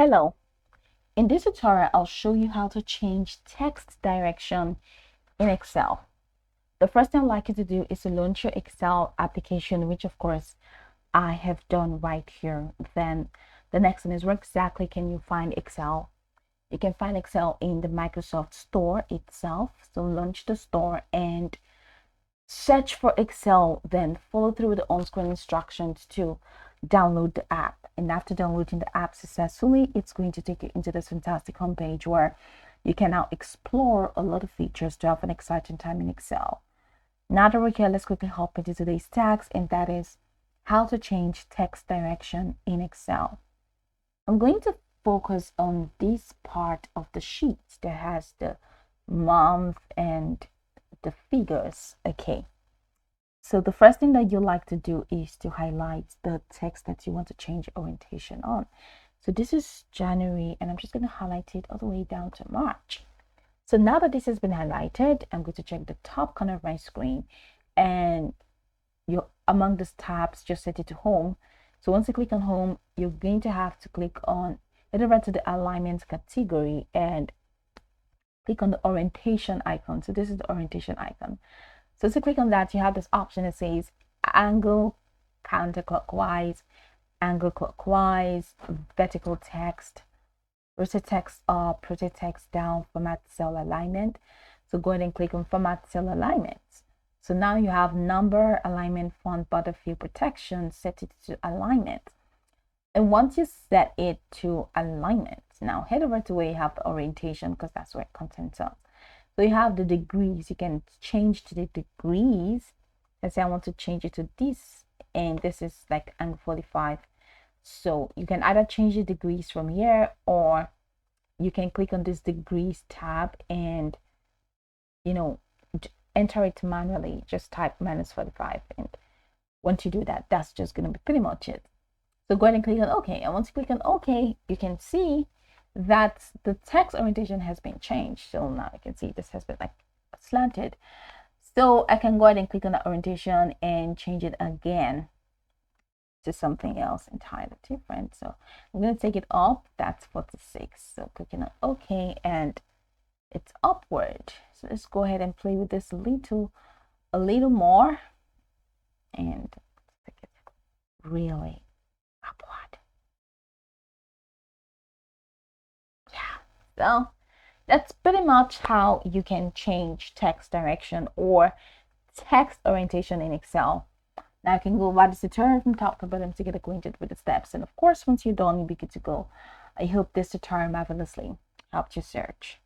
Hello, in this tutorial, I'll show you how to change text direction in Excel. The first thing I'd like you to do is to launch your Excel application, which of course I have done right here. Then the next thing is, where exactly can you find Excel? You can find Excel in the Microsoft Store itself. So launch the store and search for Excel, then follow through the on-screen instructions to download the app. And after downloading the app successfully, it's going to take you into this fantastic homepage where you can now explore a lot of features to have an exciting time in Excel. Now that we're here, let's quickly hop into today's task, and that is how to change text direction in Excel. I'm going to focus on this part of the sheet that has the month and the figures. Okay, so the first thing that you like to do is to highlight the text that you want to change orientation on. So this is January, and I'm just going to highlight it all the way down to March. So now that this has been highlighted, I'm going to check the top corner of my screen, and you're among the tabs, just set it to home. So once you click on home, you're going to have to click on, head over to the alignment category and click on the orientation icon. So this is the orientation icon. So to click on that, you have this option that says angle counterclockwise, angle clockwise, vertical text, rotate text up, rotate text down, format cell alignment. So go ahead and click on format cell alignment. So now you have number, alignment, font, border, field protection, set it to alignment. And once you set it to alignment, now head over to where you have the orientation, because that's where content is. So you have the degrees. You can change to the degrees. Let's say I want to change it to this, and this is like angle 45. So you can either change the degrees from here, or you can click on this degrees tab and enter it manually. Just type -45, and once you do that, that's just going to be pretty much it. So go ahead and click on OK. And once you click on OK, you can see that the text orientation has been changed. So now you can see this has been like slanted. So I can go ahead and click on the orientation and change it again to something else entirely different. So I'm going to take it up. That's 46. So clicking on OK, and it's upward. So let's go ahead and play with this a little more, and take it really upward. Yeah, so that's pretty much how you can change text direction or text orientation in Excel. Now you can go over this tutorial from top to bottom to get acquainted with the steps. And of course, once you're done, you'll be good to go. I hope this tutorial marvelously helped you search.